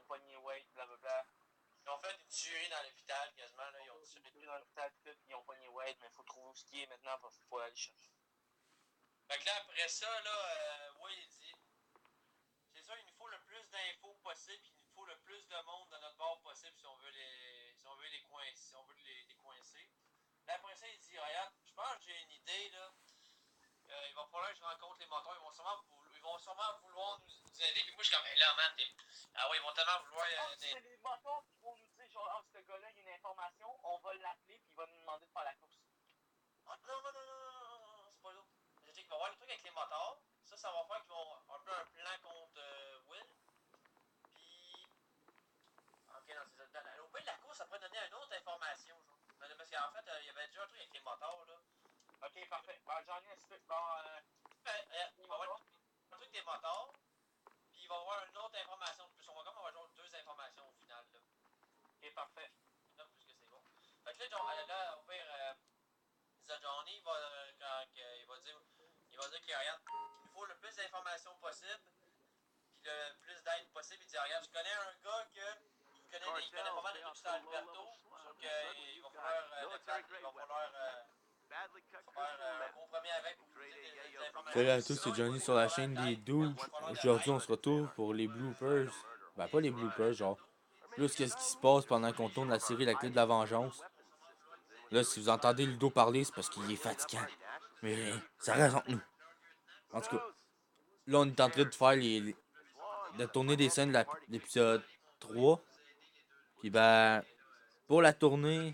pogné Wade, blablabla. Ils ont fait une tuerie dans l'hôpital quasiment, là. Ils ont tué dans l'hôpital, tout, ils ont pogné Wade, mais il faut trouver où ce qui est maintenant, parce qu'il faut aller chercher. Fait que là, après ça, là, Wade il dit, c'est ça, il nous faut le plus d'infos possible, puis il nous faut le plus de monde de notre bord possible si on veut les coincer, si on veut les coincer. Là, après ça, il dit, regarde, je pense que j'ai une idée, là. Il va falloir que je rencontre les moteurs, ils vont sûrement vouloir nous aider, puis moi, je suis comme, hey, là, man, ah ouais, ils vont tellement vouloir... c'est les moteurs qui vont nous dire, genre, ce gars-là, il y a une information, on va l'appeler, puis il va nous demander de faire la course. Ah, non, c'est pas là. Je dis qu'il va y avoir le truc avec les moteurs, ça va faire qu'ils vont un peu un plan contre Will, puis... Ok, non, c'est ça. Au bout de la course, ça pourrait donner une autre information, genre. Parce qu'en fait, il y avait déjà un truc avec les moteurs, là. Ok, parfait. Bon, j'en ai un petit peu. Bon, il va y avoir un truc des moteurs, puis il va y avoir une autre information de plus. On va comme avoir genre deux informations au final, là. Ok, parfait. Non, plus que c'est bon. Fait que là, au pire, Johnny, il va dire qu'il regarde, il nous faut le plus d'informations possible, puis le plus d'aide possible. Il dit, regarde, je connais un gars il connaît pas mal de trucs sur Alberto, sauf qu'il va falloir faire un compromis avec pour des informations. Salut à tous, c'est Johnny sur la chaîne des Dudes. Aujourd'hui, on se retrouve pour les bloopers. Ben, pas les bloopers, genre. Plus qu'est-ce qui se passe pendant qu'on tourne la série La Clé de la Vengeance. Là, si vous entendez Ludo parler, c'est parce qu'il est fatigant. Mais ça reste entre nous. En tout cas, là, on est en train de faire de tourner des scènes de l'épisode 3. Puis ben, pour la tournée,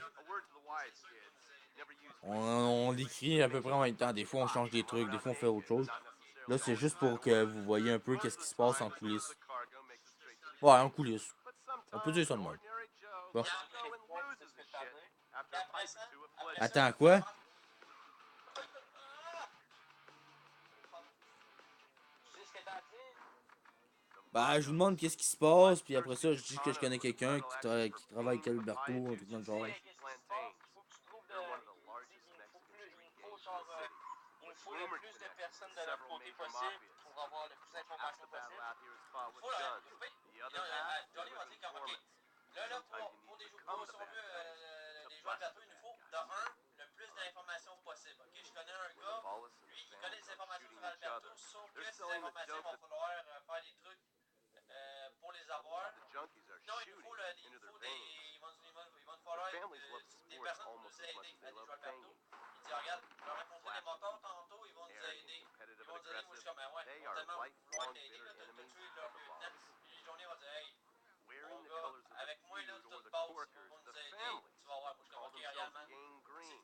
on l'écrit à peu près en même temps. Des fois, on change des trucs, des fois, on fait autre chose. Là, c'est juste pour que vous voyez un peu qu'est-ce qui se passe en coulisses. Ouais, en coulisses. On peut dire ça de même. Bon. Attends, quoi? Bah, je vous demande qu'est-ce qui se passe, puis après ça, je dis que je connais quelqu'un qui travaille avec Alberto, un truc dans le genre. Il nous faut le plus de personnes de notre côté possible pour avoir le plus d'informations possible. Johnny va dire comme, ok, là, pour des joueurs, si on veut, des joueurs de bateau, il nous faut, de un, le plus d'informations possible. Ok, je connais un gars, lui, il connaît des informations sur Alberto, sauf que ces informations, il va falloir faire des trucs pour les avoir. Non, il nous faut il va nous falloir des personnes pour nous aider à des joueurs Alberto. Il dit, regarde, je vais rencontrer les moteurs tantôt, ils vont nous aider. Ils vont nous aider, moi je suis comme, ouais, ils vont tellement vouloir t'aider, là, t'as tué leur lieutenant. Puis Johnny va dire, hey, mon gars, avec moi, là, tout passe, ils vont nous aider. Tu vas voir, moi je suis comme, ok, regarde, man. Si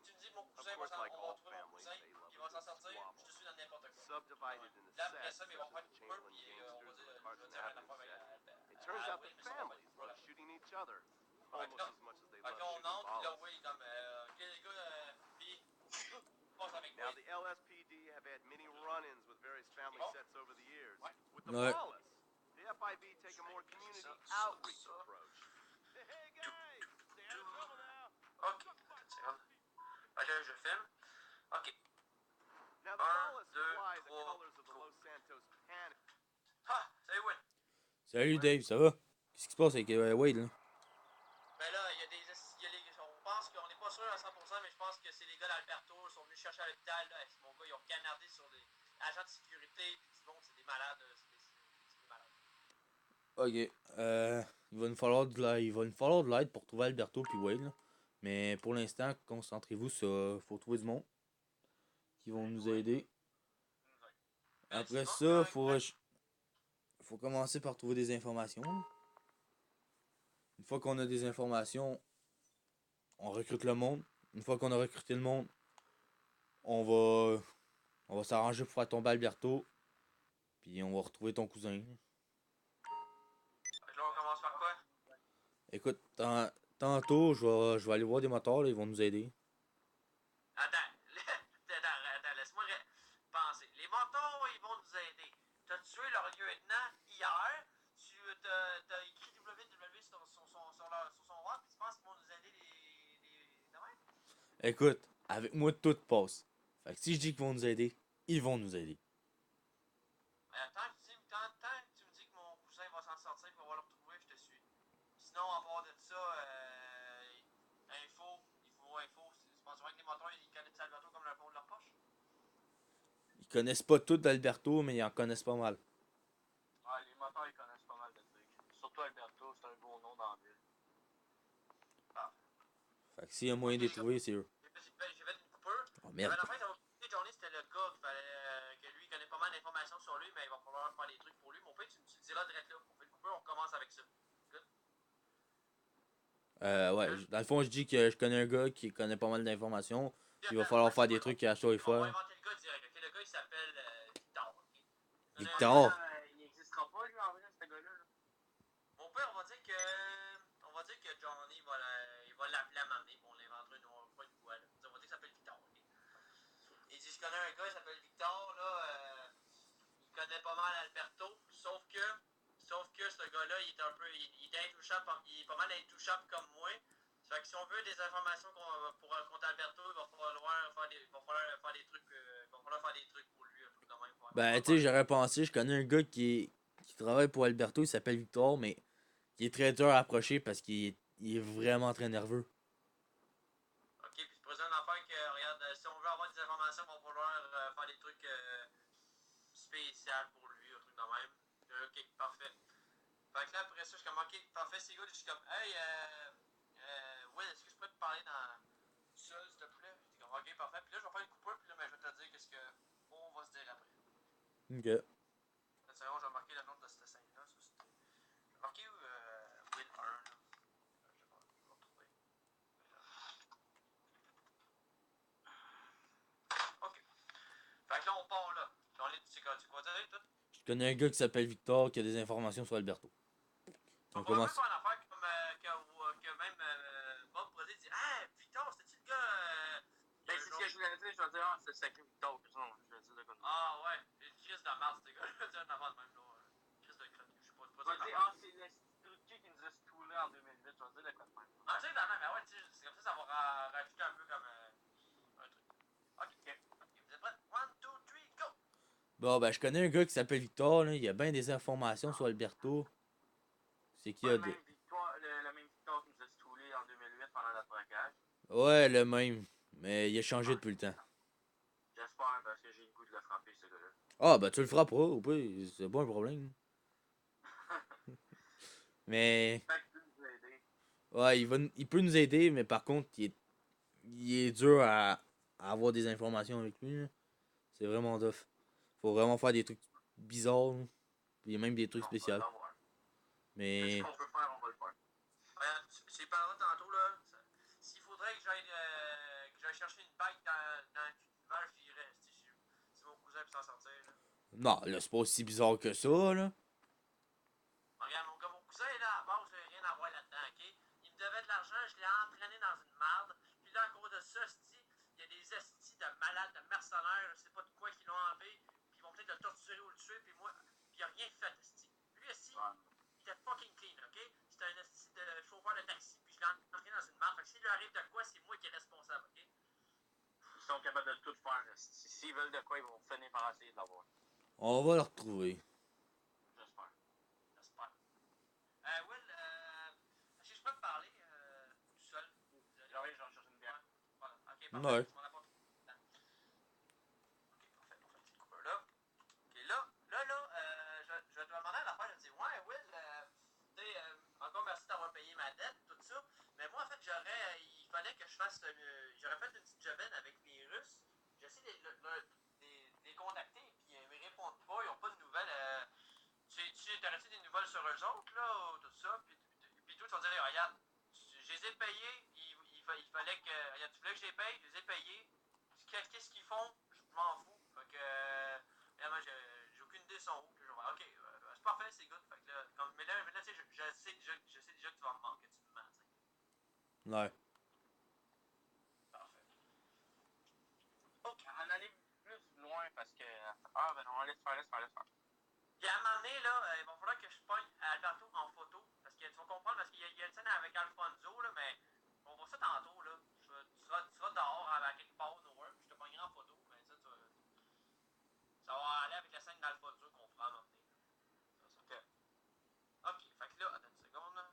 tu me dis, mon cousin, on va trouver mon cousin, il va s'en sortir, je te suis dans n'importe quoi. Là, après ça, ils vont faire une coupeur, puis on va dire, je vais dire à la fois, mais ça va pas être on entre, puis là, oui, comme, ok, les gars, puis, passe avec moi. Now, the LSPD have had many run-ins with various family sets over the years. With the Ouais. Wallace, the FIB take a more community outreach approach. Hey, guys! Stay out of trouble now. Ok, ok, je filme. Ok. Now, the Wallace fly the colors of the Los Santos Panic. Ah, salut, Will. Salut Dave, ça va? Qu'est-ce qui se passe avec Wade, là? Ben là, on pense qu'on n'est pas sûr à 100%, mais je pense que c'est les gars d'Alberto, ils sont venus chercher à l'hôpital, là. Mon gars, ils ont canardé sur les agents de sécurité, puis du monde, c'est des malades, c'est des malades. Ok, il va nous falloir de l'aide pour trouver Alberto puis Wade, là. Mais pour l'instant, concentrez-vous sur... Faut trouver du monde qui vont nous aider. Après ça, faut commencer par trouver des informations. Une fois qu'on a des informations, on recrute le monde. Une fois qu'on a recruté le monde, on va s'arranger pour faire tomber Alberto. Puis on va retrouver ton cousin. Là, on commence par quoi? Écoute, tantôt, je vais aller voir des moteurs, là, ils vont nous aider. Attends, laisse-moi penser. Les motos, ils vont nous aider. T'as tué leur lieutenant hier. T'as écrit WW sur son web. Tu penses qu'ils vont nous aider les... Écoute, avec moi, tout passe. Fait que si je dis qu'ils vont nous aider, ils vont nous aider. Tant que tu me dis que mon cousin va s'en sortir et va le retrouver, je te suis. sinon, à part de ça, info, c'est pas vrai que les moteurs, ils connaissent Alberto comme le fond de leur poche. Ils connaissent pas tout d'Alberto, mais ils en connaissent pas mal. Ouais, les moteurs, ils connaissent pas mal de trucs. Surtout Alberto, c'est un gros nom dans la ville. Fait que s'il y a moyen de les trouver, c'est eux. J'ai fait une coupure. Oh Il y avait merde. une affaire, Johnny, c'était le gars qu'il fallait, que lui, il connaît pas mal d'informations sur lui, mais il va falloir faire des trucs pour lui. Mon père, tu le diras direct là. On fait une coupure, on recommence avec ça. Ouais, dans le fond, je dis que je connais un gars qui connaît pas mal d'informations. Puis il va falloir faire des trucs à chaque On va fois. inventer le gars direct. Okay? Le gars, il s'appelle Victor. Okay? Victor. Il n'existera pas, lui, en vrai, ce gars-là. Là. Mon père, on va dire que Johnny il va l'appeler à m'amener pour l'inventer pas une voix. Là. On va dire qu'il s'appelle Victor. Okay? Il dit, je connais un gars, il s'appelle Victor, là, il connaît pas mal Alberto, sauf que ce gars-là, il est un peu, il est intouchable, il est pas mal intouchable comme moi. Fait que si on veut des informations contre Alberto, il va falloir faire des trucs, pour lui, un truc de même. Ben, tu sais, j'aurais pensé, je connais un gars qui travaille pour Alberto, il s'appelle Victor, mais il est très dur à approcher parce qu'il est vraiment très nerveux. Ok, puis c'est présent l'affaire que, regarde, si on veut avoir des informations, il va falloir faire des trucs spéciaux pour lui, un truc de même. Ok, parfait. Fait que là, après ça, je suis comme, ok, parfait, c'est good. Je suis comme, hey, Will, est-ce que je peux te parler dans seul, s'il te plaît? J'étais comme, ok, parfait. Puis là, je vais faire une coupure, puis là, ben, je vais te dire qu'est-ce qu'on va se dire après. Ok. C'est bon, je vais marquer le nom de cette scène-là. Ça, c'était. Je vais marquer Will 1, là. Je vais retrouver. Ok. Fait que là, on part là. Puis on est, tu quoi dire, tout? Je connais un gars qui s'appelle Victor qui a des informations sur Alberto. On On pourrait même commence. faire une affaire comme que même Bob pourrait dire, ah, Victor, c'était-tu le gars. Ben, c'est ce que je voulais dire, je vais dire, ah, c'est sacré Victor, que ça, je vais dire de quoi. Ah, ouais, une crise de merde, ce gars-là, c'est un avant de même, là. Crise de crotte, je sais pas, c'est pas ça. Je vais dire, ah, c'est l'institut qui nous a stoulé en 2008, je vais dire de quoi de même. Ah, tu sais, mais ouais, tu sais, c'est comme ça va rajouter un peu comme un truc. Ok, vous êtes prêts? 1, 2, 3, go! Bon, ben, je connais un gars qui s'appelle Victor, là. Il a bien des informations sur Alberto. C'est qui a de. Le même Victor qui nous a stoulé en 2008 pendant notre braquage. Ouais, le même. Mais il a changé depuis le temps. J'espère, parce que j'ai le goût de le frapper, ce gars-là. Ah, ben, tu le frapperas, ou pas, c'est pas un problème. Mais. Fait que tu peux nous aider. Ouais, il peut nous aider, mais par contre, il est dur à avoir des informations avec lui, là. C'est vraiment tough. Faut vraiment faire des trucs bizarres, là. Puis il y a même des trucs spéciaux. Mais. Ce qu'on peut faire, on va le faire. J'ai parlé tantôt, là. S'il faudrait que j'aille chercher une bike dans le cul d'hiver, j'irais. Si mon cousin peut s'en sortir, là. Non, là, c'est pas aussi bizarre que ça, là. Regarde, mon cousin, là, à base, j'ai rien à voir là-dedans, ok? Il me devait de l'argent, je l'ai entraîné dans une marde. Puis là, à cause de ça, il y a des estis de malades, de mercenaires, je sais pas de quoi qui l'ont enlevé. Puis ils vont peut-être le torturer ou le tuer, puis moi, puis il a rien fait, esti. Lui, esti, il était fucking clean, ok? C'était un esti de chauffeur de taxi, puis je l'ai entraîné dans une marde. Fait que s'il lui arrive de quoi, c'est moi qui est responsable, ok? Ils sont capables de tout faire, esti. S'ils veulent de quoi, ils vont finir par essayer de l'avoir. On va le retrouver. J'espère. Will, est-ce que je peux te parler tout seul? Oui, je vais chercher une bière. Voilà, ok, parfait. Ouais. On n'a pas trop de temps. Ok, parfait, on fait une petite coupure là. Ok, je vais te demander à la fin, je te dis, ouais, Will, tu sais, encore merci d'avoir payé ma dette, tout ça. Mais moi, en fait, il fallait que je fasse, j'aurais fait une petite jobine avec les Russes. J'essaie de les contacter, puis ils me répondent pas, ils n'ont pas de nouvelles. Tu t'aurais-tu des nouvelles sur eux autres, là, ou tout ça? Puis toi, tu vas dire, regarde, je les ai payés, il fallait que. Regarde, tu voulais que je les paye, je les ai payés. Qu'est-ce qu'ils font? Je m'en fous. Fait que. Vraiment, j'ai aucune idée sont où. Ok, c'est parfait, c'est good. Fait que là, mais là, tu sais, je sais déjà que tu vas me manquer, tu me mens, tu sais. Ouais. Parfait. Ok, on allait plus loin parce que. Ah, ben non, laisse faire. Puis à un moment donné, là, il va falloir que je pogne Alberto en photo. Parce que tu vas comprendre, parce qu'il y a une scène avec Alfonso, là, mais on voit ça tantôt, là. Tu seras dehors à quelque part, nowhere, puis je te pognerai en photo, mais ça va aller avec la scène d'Alfonso qu'on fera à un moment donné. Ok, fait que là, attends une seconde, là.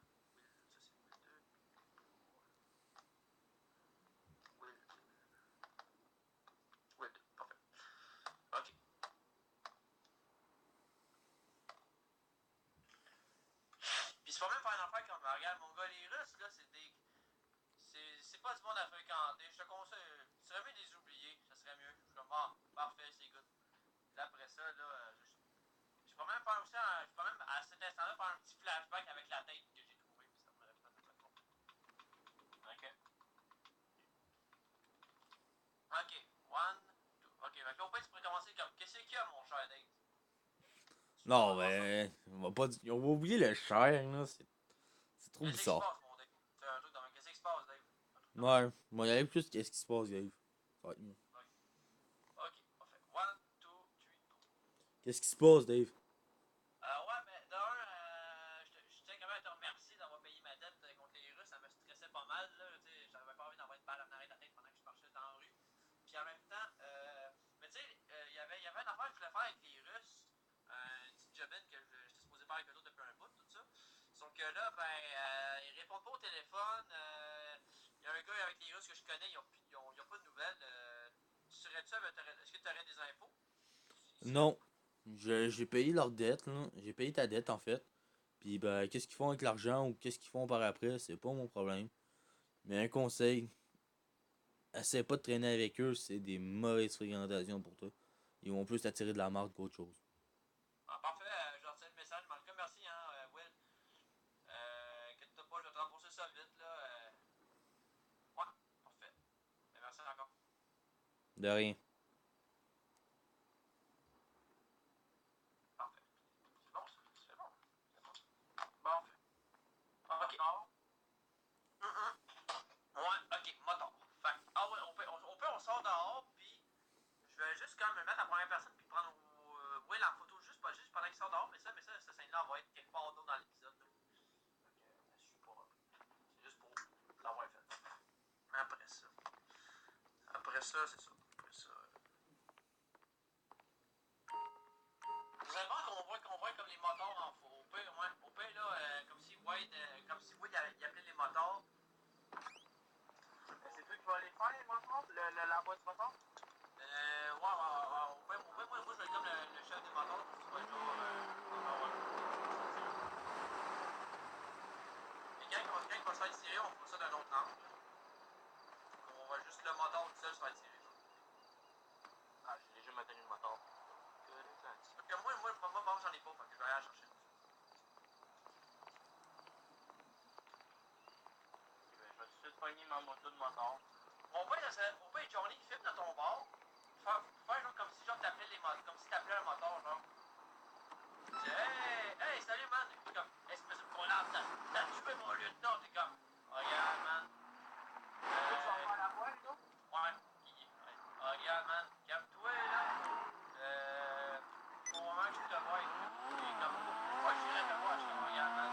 vais même faire une affaire comme, regarde, mon gars, les Russes, là, c'est des. C'est pas du monde à fréquenter. Je te conseille, tu serais mieux de les oublier, ça serait mieux. Je suis comme, ah, parfait, c'est good. Là, après ça, là, je peux même faire aussi, je peux même à cet instant-là faire un petit flashback avec la tête que j'ai trouvée, puis ça me répète de cette façon. Ok. Ok, one, two. Ok, fait que là, au pire, tu pourrais commencer comme, qu'est-ce qu'il y a, mon cher Dave? Non, mais. On va oublier le cher, là. C'est trop Qu'est-ce qui se bizarre. passe, mon Dave? C'est un truc dans qu'est-ce qui se passe, Dave? Ouais, moi, il y avait plus qu'est-ce qui se passe, Dave. Ça va être mieux. Ok, parfait. One, two, three, go. Qu'est-ce qui se passe, Dave? Ouais, mais d'un, je tiens quand même à te remercier d'avoir payé ma dette contre les Russes. Ça me stressait pas mal, là. Tu sais, j'avais pas envie d'avoir une balle en arrière de la tête pendant que je marchais dans la rue. Puis en même temps, mais tu sais, il y avait une affaire que je voulais faire avec les Russes. Une petite jobine que j'étais supposé faire avec eux autres depuis un bout, tout ça. Sauf que là, ben, ils répondent pas au téléphone. Il y a un gars avec les Russes que je connais, ils ont pas de nouvelles. Tu serais-tu, est-ce que tu aurais des infos? Non. J'ai payé leur dette, là. J'ai payé ta dette, en fait. Puis, ben, qu'est-ce qu'ils font avec l'argent ou qu'est-ce qu'ils font par après, c'est pas mon problème. Mais un conseil, essaie pas de traîner avec eux, c'est des mauvaises fréquentations pour toi. Ils vont plus t'attirer de la marque qu'autre chose. Ah, parfait, je retiens le message. En tout cas, merci, hein, Will. Inquiète-toi pas, je vais te rembourser ça vite, là. Ouais, parfait. Mais merci encore. De rien. Parfait. C'est bon, ça. C'est bon. Bon. Ok. Ouais, ok, moton. Fait que, ah ouais, on sort dehors, puis je vais juste comme me mettre en première personne, puis prendre Will en photo, juste pas juste pendant qu'il sort dehors, mais ça scène-là va être quelque part d'autre dans l'épisode, là. Fait que, je suis pas. C'est juste pour l'avoir fait. Mais après ça. Après ça, c'est ça. Après ça. Vous allez voir qu'on voit comme les moteurs en faux. Au pire là, comme si Wade il appelait les moteurs. C'est toi qui vas les faire, les moteurs? L'envoi du moteur? Au pire, moi, je vais être comme le chef des moteurs, puis tu vas être genre. Et quand il va se faire tirer, on fera ça d'un autre angle. On va juste le moteur tout seul se faire tirer. Ah, j'ai déjà maintenu le moteur. Fait que moi, j'en ai pas, fait que je vais aller la chercher. Je vais tout de suite pogner ma moto de moteur. On va être Johnny qui filme dans ton bord. Faire genre comme si genre t'appelais les moteurs, comme si t'appelais un moteur, genre. Tu dis, hey, salut man. T'es comme, espèce de collab, t'as tué mon lieutenant. T'es comme, regarde man. Tu vas faire la voix, là? Ouais. Regarde man, calme-toi là. Au moment que je te vois, et comme, ouais, j'irai te voir, je te regarde man.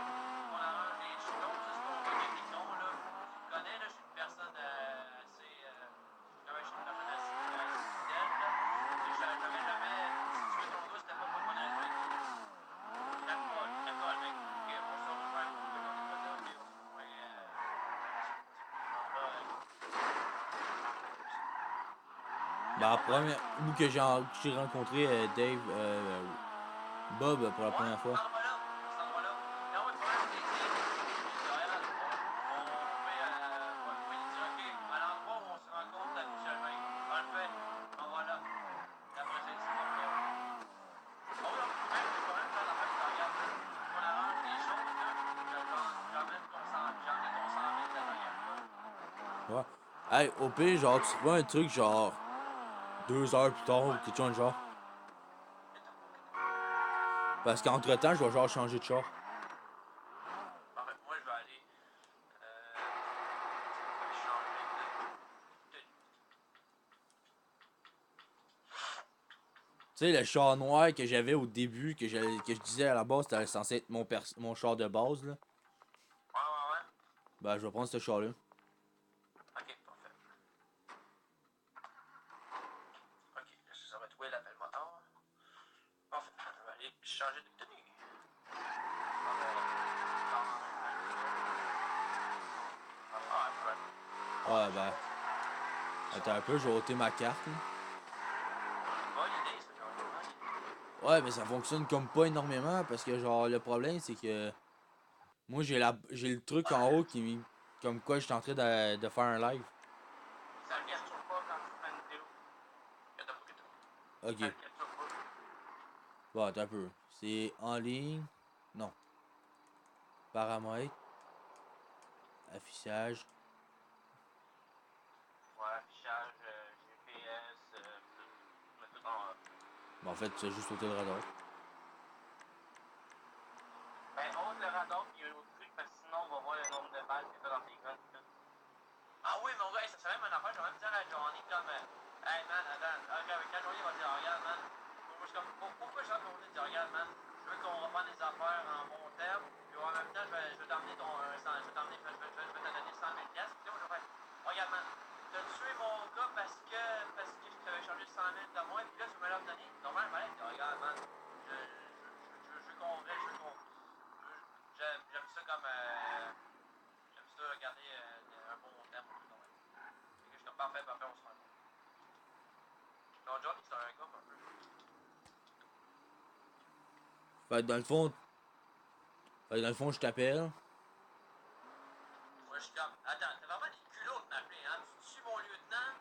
On arrange les choses, ça c'est mon gars qui est con là. Tu me connais là, je suis une personne assez. Je suis une personne assez fidèle là. Je jamais, si tu veux ton gars, c'était pas pour une bonne raison. Calme-toi, mec. Ok, on se rejoint un peu dans les là, ok. Ouais, Ben, la première. Nous que j'ai rencontré Dave. Bob pour la première fois. cet endroit-là. Et on va te faire un plaisir. On peut lui dire, ok, à l'endroit où on se rencontre habituellement. Parfait. On va là. Après ça, c'est pas grave. Oh, là, je peux même faire l'affaire que tu regardes. On arrange les choses, là. J'emmène ton 100 000 de derrière. Ouais. Hey, au pire, genre, tu prends un truc genre 2 heures plus tard ou quelque chose genre. Parce qu'entre temps, je vais genre changer de char. Parfait. Moi, je vais aller changer de tenue. Tu sais, le char noir que j'avais au début, que je disais à la base, c'était censé être mon char de base, là. Ouais. Ben, je vais prendre ce char-là. Ok, parfait. Ok, ça va être Will appelle moteur. Parfait. Je vais aller changer de tenue. Ouais, ben. Attends un peu, je vais ôter ma carte, là. Bonne idée, ça, genre. Ouais, mais ça fonctionne comme pas énormément parce que, genre, le problème, c'est que Moi, j'ai le truc en haut qui. Comme quoi, je suis en train de faire un live. Ça ne capture pas quand tu fais une vidéo. Que t'as pas que ça Ok. le capture pas. Bon, attends un peu. C'est en ligne. Non. Paramètres. Affichage. Ouais, affichage, GPS, mais tout en. Bon, en fait, c'est juste sauter le radar. Ben, on le radar, puis il y a un autre truc, parce que sinon, on va voir le nombre de balles que t'as dans tes guns. Ah oui, mon gars, ça serait même une affaire, je vais même dire à Johnny comme. Hey man, attends, quand Johnny va dire, regarde man, moi, je suis comme, pourquoi je vais dire, regarde man, je veux qu'on reprenne des affaires en bon terme, puis en même temps, je vais t'emmener ton. Je vais t'emmener, je vais te donner 100 000 piastres, puis là, moi, je vais faire, regarde man, t'as tué mon gars parce que je t'avais chargé 100 000 de moi, puis là, tu me l'as donné. Normal, il fallait dire, regarde man, je veux qu'on. J'aime ça comme. J'aime ça regarder un bon terme. Je suis comme parfait, on se rend compte. Non, Johnny, c'est un gars un peu. Fait que dans le fond. Fait que dans le fond, je t'appelle. Moi, je suis comme, attends, t'as vraiment des culots de m'appeler, hein? Tu suis mon lieutenant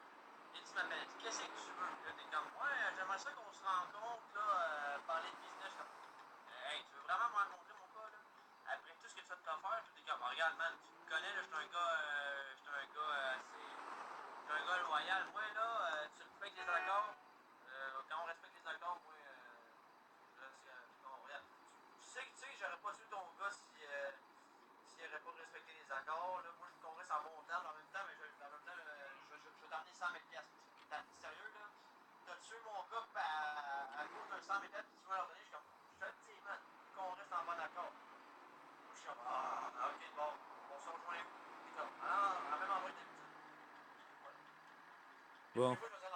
et tu m'appelles. Qu'est-ce que tu veux? Là, t'es comme, ouais, j'aimerais ça qu'on se rencontre, là, parler de business. Comme, hey, tu veux vraiment me rencontrer, mon gars, là? Après tout ce que tu vas te faire, t'es comme, regarde, man, tu me connais, là, je suis un gars, assez. Je suis un gars loyal. Moi, là, tu respectes les accords. Quand on respecte les accords, moi, regarde, tu sais, j'aurais pas tué ton gars s'il n'aurait pas respecté les accords. Là, moi, je qu'on reste en bon terme en même temps, mais en même temps, je vais t'emmener 100 000 piastres. T'es sérieux, là? T'as tué mon gars à cause d'un 100 000 piastres, puis tu vas leur donner. Je suis comme, je te dis, man, qu'on reste en bon accord. Moi, je suis comme, ok, bon, on se rejoint. Puis comme, à même endroit que d'habitude. Bon. Puis moi, je me dis,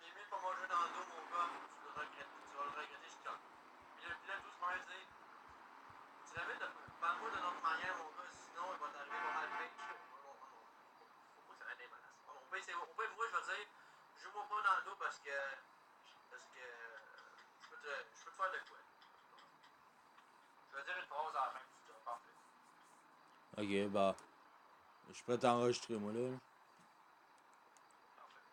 t'es mieux de pas manger dans le dos, mon gars, tu vas le regretter, je suis comme. Puis là, tout ce moment, dit, tu l'avais de. Parle-moi de notre manière, mon gars, sinon, il va t'arriver pas mal de pain. Faut pas que ça ait des menaces. Au pire, moi, je vais dire, joue-moi pas dans le dos parce que. Je peux te faire de quoi. Je vais dire une phrase à la fin, tu vas parfait. Ok, bah. Je suis prêt à enregistrer, moi, là. Parfait.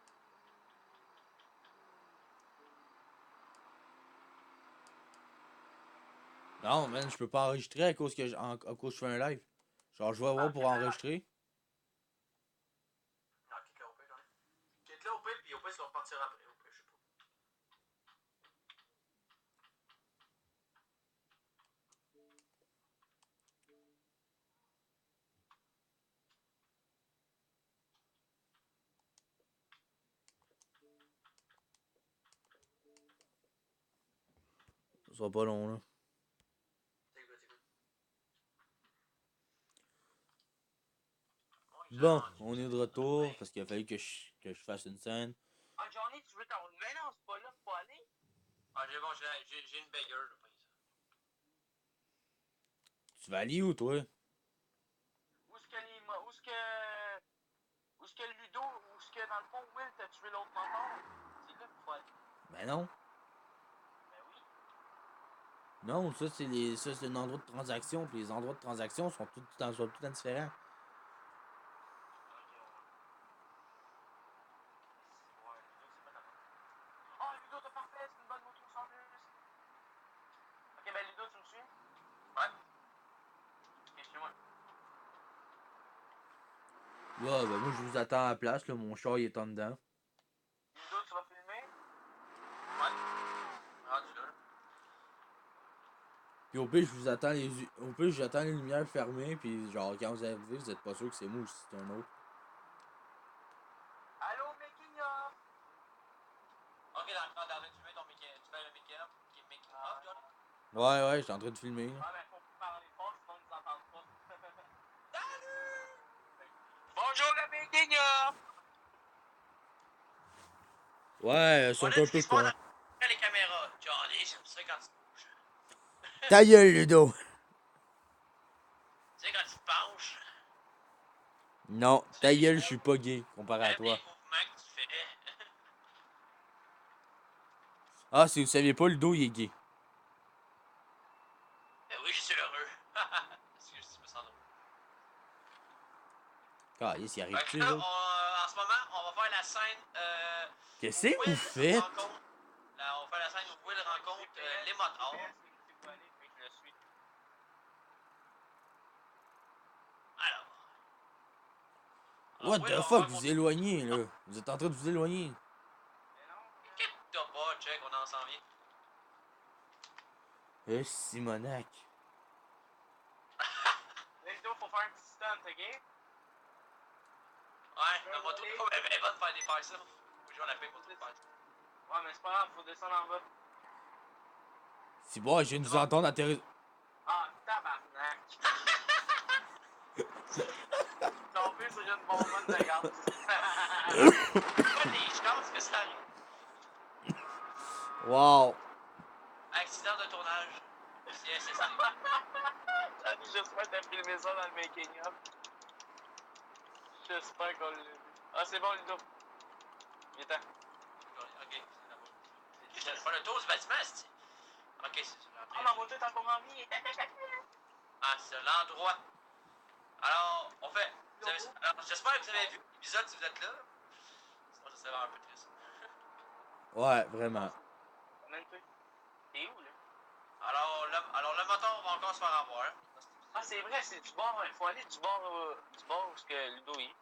Non, man, je peux pas enregistrer à cause que à cause que je fais un live. Genre, je vais voir pour enregistrer. Non, quitte là au pire, j'en ai. Quitte là au pire, puis au pire, ça va repartir après. Au pire, je sais pas. Ça sera pas long, là. C'est good, c'est good. Bon, on est de retour parce qu'il a fallu que je fasse une scène. Ah, Johnny, tu veux t'en. Mais non, c'est pas là, faut pas aller. Ah, j'ai bon, j'ai une bagueur, là, par exemple. Tu vas aller où, toi? Où est-ce que les. Où est-ce que. Où est-ce que Ludo. Où est-ce que, dans le fond, Will t'a tué l'autre mentor? C'est là qu'il faut aller. Ben non. Ben oui. Non, ça c'est un endroit de transaction, puis les endroits de transaction sont tout le temps différents. Oh, Ludo, t'as parfait, c'est une bonne moto sans plus. Ok, ben Ludo, tu me suis? Ouais. Ok, suis-moi. Ouais, ben moi je vous attends à la place, là, mon char il est en dedans. Ludo, tu vas filmer? Ouais. Rendu là. Puis au pire, je vous attends au pire, j'attends les lumières fermées, puis genre quand vous arrivez, vous êtes pas sûr que c'est moi ou si c'est un autre. Allô, making up! Ok, dans le tu mets ton tu mets le make-up, making up, Johnny? Ouais, j'étais en train de filmer. Là. Ah, ben, faut parler fort, sinon ils nous entendent pas. Salut! Bonjour, le making up! Ouais, ils sont Voilà un ce qui peu se passe cons. dans les caméras. Johnny, j'aime ça quand tu bouges. Ta gueule, Ludo! Tu sais, quand tu te penches, Non, tu fais ta des gueule, je mots, suis pas gay comparé à même les toi. mouvements que tu fais. Ah, si vous saviez pas, Ludo il est gay. Ben oui, je suis heureux. Excuse. Ah, yes, il arrive Fait que tu là, là? en ce moment, on va faire la scène. Qu'est-ce Où que vous Will faites? rencontre. Là, on va faire la scène où Will rencontre les motards. Alors. What Will the va fuck, vous rencontrer. éloignez, là. Vous êtes en train de vous éloigner. Inquiète-toi pas, check, on en s'en vient. Simonac. Let's faut faire un petit stunt, ok? Ouais, la moto est pas bien bonne de faire des faire ça. Faut jouer à la paix pour tout faire ça. Ouais, mais c'est pas grave, faut descendre en bas. C'est bon, je viens de vous entendre atterrir. Ah, tabarnak! Tombé sur une bonbonne de gaz. Pas des chances que ça arrive. Wow. Accident de tournage. C'est ça. J'espère que t'as filmé ça dans le making-up. J'espère qu'on l'a vu. Ah, c'est bon, Ludo. Il est temps. Ok, c'est là-bas. Je vais faire le tour du bâtiment, c'est. Ok, c'est ça. Ah, ma moto est encore en vie. Ah, c'est l'endroit. Alors, on fait. Alors, j'espère que vous avez vu l'épisode si vous êtes là. Sinon, ça serait un peu triste. Ouais, vraiment. T'es où, là? Alors, le moteur va encore se faire avoir. Ah, c'est vrai, c'est du bord. Il faut aller du bord où ce que Ludo est.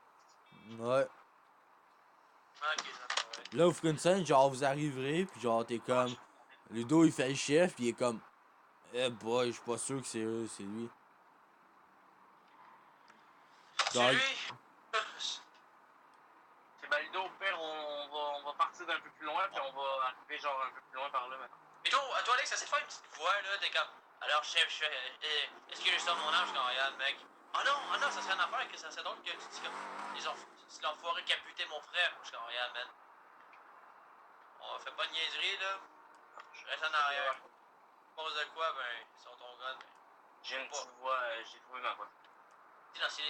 Ouais. Ok, ça va. Là, vous ferez une scène, genre, vous arriverez, puis genre, t'es comme. Ludo, il fait le chef, puis il est comme. Eh boy, je suis pas sûr que c'est eux, c'est lui. C'est Genre, lui. C'est ben, Ludo, au pire, on va partir d'un peu plus loin, puis on va arriver genre un peu plus loin par là maintenant. Et toi, Alex, essaie de faire une petite voix, là. T'es comme. Alors, chef, est-ce que je sors mon âge quand regarde, mec? Oh non, ça serait une affaire que ça serait drôle que tu dis comme. C'est l'enfoiré qui a buté mon frère. Je suis comme, regarde, man. On fait pas de niaiserie, là. Je reste en arrière. À cause de quoi, ben, ils sont ton gun, ben. J'ai une petite voix, j'ai trouvé ma voix. Dis non, est-ce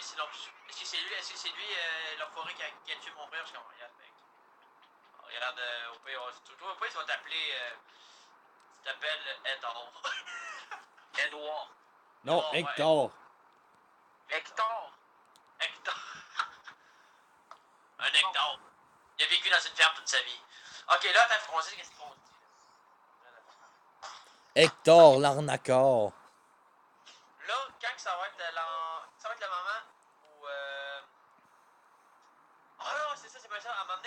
que c'est lui, l'enfoiré qui a tué mon frère? Je suis comme, regarde, mec. Regarde, au pire, au pire, ils vont t'appeler. Tu t'appelles Edor. Edouard. non, ouais. Hector. Hector. Hector. Un Hector. Il a vécu dans une ferme toute sa vie. Ok, là, t'as français, qu'est-ce qu'on dit? Hector, l'arnaqueur. Là, quand ça va être le moment où. Ah non, c'est ça, c'est pas ça. À un moment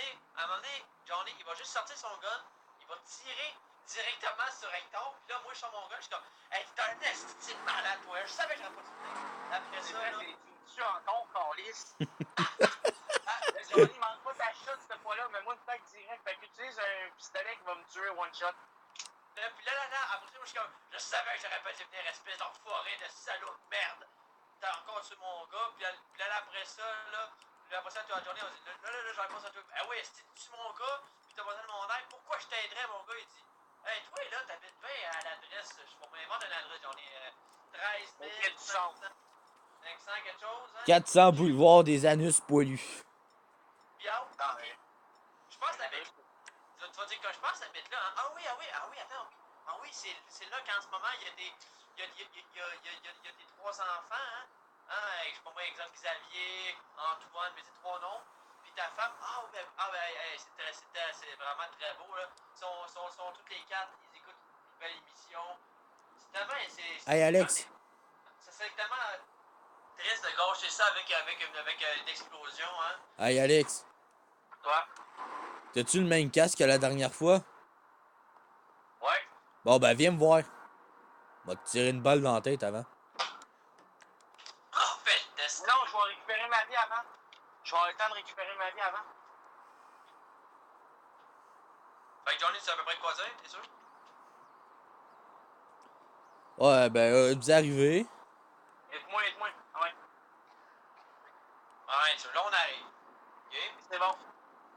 donné, Johnny, il va juste sortir son gun, il va tirer directement sur Hector, puis là, moi, je sors mon gun, je suis comme, hey, t'es un esti de malade, toi. Je savais que j'aurais pas tué. Après ça, là. Tu me tues encore, Carlis. Johnny, manque pas ta shot cette fois-là, mais moi, une tête direct. Fait qu'utilise un pistolet qui va me tuer one shot. Puis là, après ça, moi, je suis comme, je savais que j'aurais pas dû venir, espèce d'enfoiré de salaud de merde. T'as encore tué mon gars, puis là, après ça, là, après ça, tu as Johnny, on dit, là, j'aurais pas ça toi. Ah oui, si tu tues mon gars, puis t'as besoin de mon aide, pourquoi je t'aiderais, mon gars? Il dit, hey, toi, là, t'habites bien à l'adresse, je vais m'inventer une adresse, Johnny, 13 500, 500 quelque chose, hein? 400 boulevard des Anus poilus. Bien, je pense que t'habites. Tu vas dire que je pense que t'habites là, hein? Ah oui, attends. Ah oui, c'est là qu'en ce moment, il y a des. Il y a des 3 enfants, hein? Je sais pas moi, exemple Xavier, Antoine, mais c'est 3 noms. Puis ta femme, c'est vraiment très beau, là. Ils sont toutes les 4, ils écoutent une belle émission. C'est tellement. Hey, Alex. Ça serait tellement triste de gâcher ça avec une explosion, hein? Hey, Alex. Toi? T'as-tu le même casque que la dernière fois? Ouais. Bon, ben, viens me voir. Va te tirer une balle dans la tête avant. Oh, fait le test. Non, je vais récupérer ma vie avant. Je vais avoir le temps de récupérer ma vie avant. Fait que Johnny, tu sais à peu près quoi dire, t'es sûr? Ouais, ben, vous arrivez. Aide-moi. Ah ouais. Ouais, là, on arrive. Ok? C'est bon.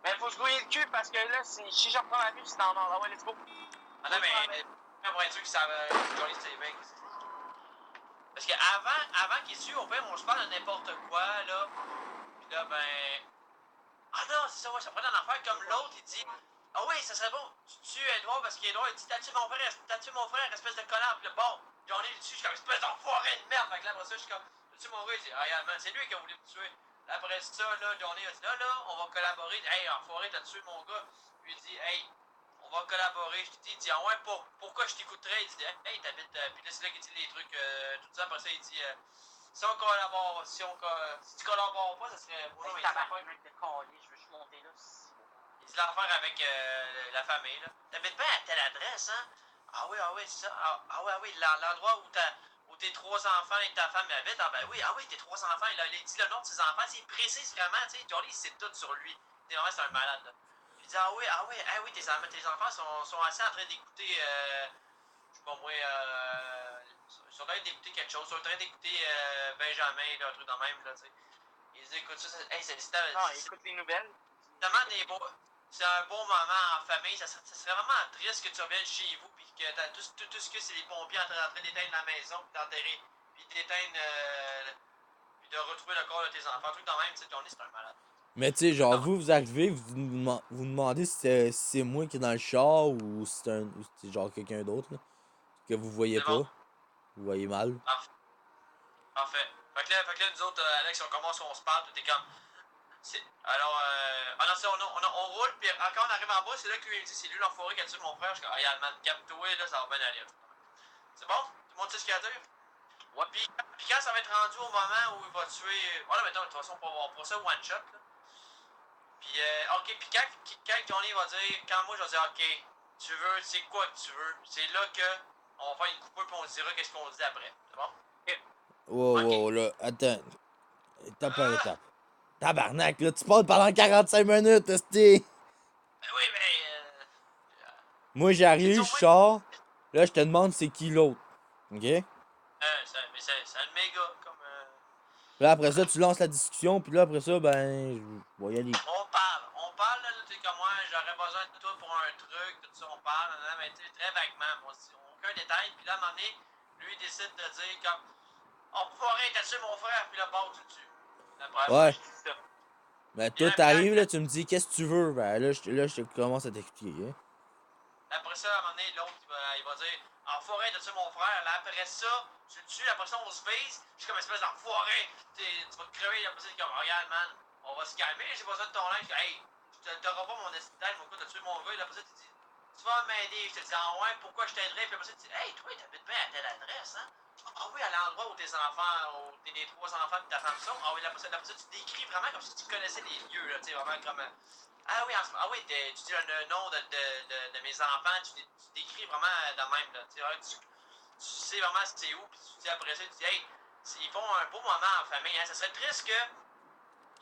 Mais faut se grouiller le cul parce que là, si je reprends ma vie, c'est en ordre. Ah ouais, let's go. Ah non, mais pour être sûr que ça va. Johnny Saving. Parce qu'avant qu'il tue, au pire, on se parle de n'importe quoi, là. Puis là, ben. Ah non, c'est ça, ouais, ça prend une affaire comme l'autre, il dit. Ah oui, ça serait bon, tu tues Edouard parce qu'Edouard, il dit, t'as tué mon frère, espèce de connard. Puis là, bon, Johnny le tue, je suis comme, espèce d'enfoiré de merde. Fait que là, après ça, je suis comme, t'as tué mon gars, il dit, ah, yeah, man, c'est lui qui a voulu me tuer. Après ça, là, Johnny a dit, là, on va collaborer. Hey, enfoiré, t'as tué mon gars. Puis il dit, hey, on va collaborer. Je te dis, il dit, ah ouais, pourquoi je t'écouterais? Il dit, hey, t'habites. Puis là, c'est là qu'il dit les trucs, tout ça. Après ça, il dit, si on collabore, si tu collabores pas, ça serait. Ouais, Ouais, tabarnak de colis, je veux juste monter là. il dit l'affaire avec la famille, là. T'habites bien à telle adresse, hein? Ah oui, c'est ça. Ah oui, l'endroit où tes trois enfants et ta femme habitent. Ah ben oui, ah oui, tes trois enfants. Il dit le nom de ses enfants. Il précise vraiment, tu sais. Johnny, c'est tout sur lui. Vraiment, c'est un malade, là. Puis il dit, ah oui, tes enfants sont assis en train d'écouter, je sais pas moi, ils sont en train d'écouter quelque chose. Ils sont en train d'écouter Benjamin, là, un truc de même, là, tu sais. Il dit, écoute, ça, hey, c'est Non, écoute les nouvelles. tellement des beaux. C'est un bon moment en famille. Ça serait vraiment triste que tu reviennes chez vous puis que t'as tout ce que c'est les pompiers en train d'éteindre la maison puis d'enterrer puis d'éteindre puis de retrouver le corps de tes enfants. Un truc dans même, tu sais, Johnny, c'est un malade. Mais tu sais, genre, Non. vous arrivez, vous demandez si c'est moi qui est dans le char ou si c'est genre quelqu'un d'autre, là, que vous voyez C'est pas. bon. Vous voyez mal. Parfait. Fait que là, nous autres, Alex, on commence, on se parle, tout est comme. Alors, non, c'est, on roule, puis quand on arrive en bas, c'est là qu'il me dit, c'est lui l'enfoiré qui a tué mon frère. Je suis comme, regarde, man, capte-toi, là, ça va bien aller. C'est bon? Tout le monde sait ce qu'il y a à dire? Ouais. Puis quand ça va être rendu au moment où il va tuer. Voilà, mettons, de toute façon, on pourra ça one shot, là. Puis, ok, puis quand Johnny va dire, quand moi je vais dire, ok, tu veux, c'est quoi que tu veux, c'est là que on va faire une coupure, puis on se dira qu'est-ce qu'on dit après. C'est bon? Wow, Ok. wow, là, attends. Étape par étape. Tabarnak, là, tu parles pendant 45 minutes, esti. Oui, mais. Moi, J'ai dit j'arrive, au je moins. sors. Là, je te demande c'est qui l'autre. OK? Puis Mais c'est un méga, comme. là, après ça, tu lances la discussion. Puis là, après ça, ben, je vais y aller. On parle, là, tu sais, comme moi, j'aurais besoin de toi pour un truc, tout ça, on parle, mais tu sais, très vaguement, moi aussi, aucun détail, puis là, à un moment donné, lui, il décide de dire, comme, on pourrait t'as tué mon frère, puis là, part tout dessus. Après, moi, Ouais. je dis ça. Ben, Puis toi, là, t'arrives, là, tu me dis qu'est-ce que tu veux. Ben, là, je te commence à t'expliquer. Hein? après ça, à un moment donné, l'autre, il va dire, enfoiré, t'as tué mon frère, là, après ça, tu le tues, après ça, on se vise, je suis comme une espèce d'enfoiré, tu vas te crever, après ça, il est comme, regarde, man, on va se calmer, j'ai besoin de ton linge, hey, t'auras pas mon estime, mon gars, t'as tué mon gars, et après ça, tu dis, tu vas m'aider, je te dis, ah ouais, pourquoi je t'aiderais, puis après ça, tu dis, hey, toi, t'habites bien à telle adresse, hein, ah oui, à l'endroit où tes enfants, où tes trois enfants et ta femme sont, ah oui, après ça, tu décris vraiment comme si tu connaissais les lieux, là, tu sais, vraiment comme, ah oui, tu dis le nom de mes enfants, tu décris vraiment de même, là, tu sais vraiment c'est où, puis tu dis après ça, tu dis, hey, ils font un beau moment en famille, hein, ça serait triste que,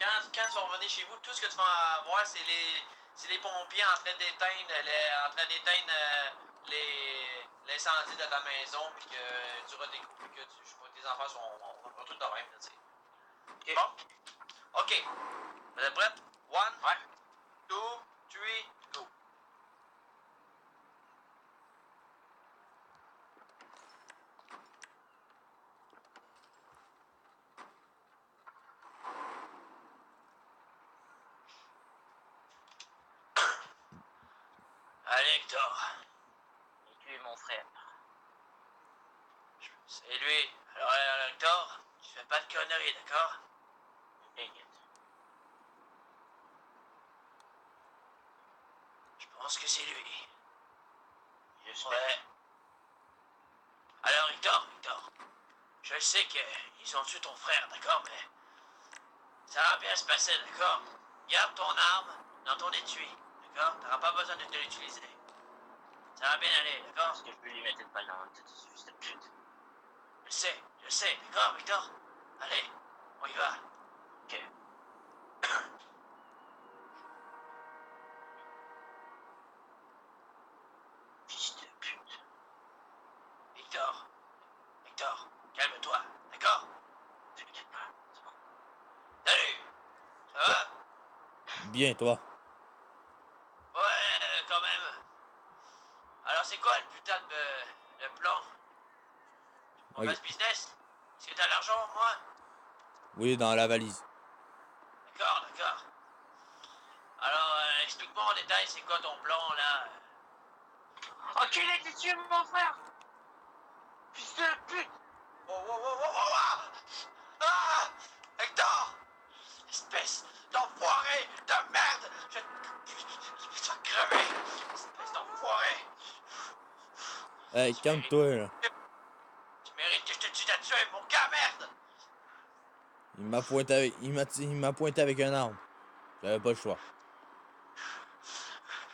quand tu vas revenir chez vous, tout ce que tu vas avoir, c'est les pompiers en train d'éteindre, l'incendie de ta maison, puis que tu auras découvert que je sais pas, tes enfants sont un truc de même, tu sais. Okay. Bon? Ok. Vous êtes prêts? 1, 2, 3, go. Allez, Hector. J'ai tué mon frère. C'est lui. Alors, Hector, tu fais pas de conneries, d'accord? T'inquiète. Je pense que c'est lui. J'espère. Ouais. Alors, Hector, je sais qu'ils ont tué ton frère, d'accord, mais ça va bien se passer, d'accord? Garde ton arme dans ton étui, d'accord? T'auras pas besoin de l'utiliser. Ça va bien aller, d'accord? Est-ce que je peux lui mettre une balle dans la tête, cette pute? Je sais, d'accord, Victor? Allez, on y va. Ok. Fils de pute. Victor, calme-toi, d'accord? T'inquiète pas, c'est bon. Salut! Ça va? Bien, toi. Ouais, quand même. Alors, c'est quoi le putain de plan? On Ok. fait ce business? Est-ce que t'as l'argent, moi? Oui, dans la valise. D'accord. Alors, explique-moi en détail, c'est quoi ton plan, là? Enculé, t'es tué mon frère! Fils de pute! Oh! Ah! Hector! Hey, calme-toi, là. Tu mérites que je te tue là-dessus, mon gars, merde! Il m'a pointé avec un arme. J'avais pas le choix.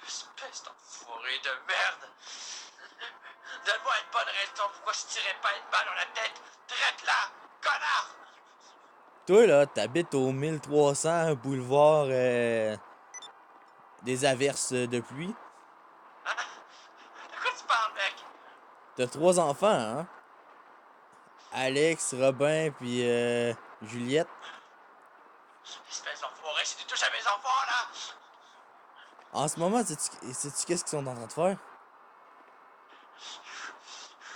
Espèce d'enfoiré de merde! Donne-moi une bonne raison pourquoi je tirais pas une balle dans la tête! Traite là! Connard! Toi, là, t'habites au 1300 boulevard des averses de pluie. Hein? De quoi tu parles, mec? T'as 3 enfants, hein? Alex, Robin, puis Juliette. Espèce d'enfoiré, si tu touches à mes enfants, là! En ce moment, sais-tu qu'est-ce qu'ils sont en train de faire?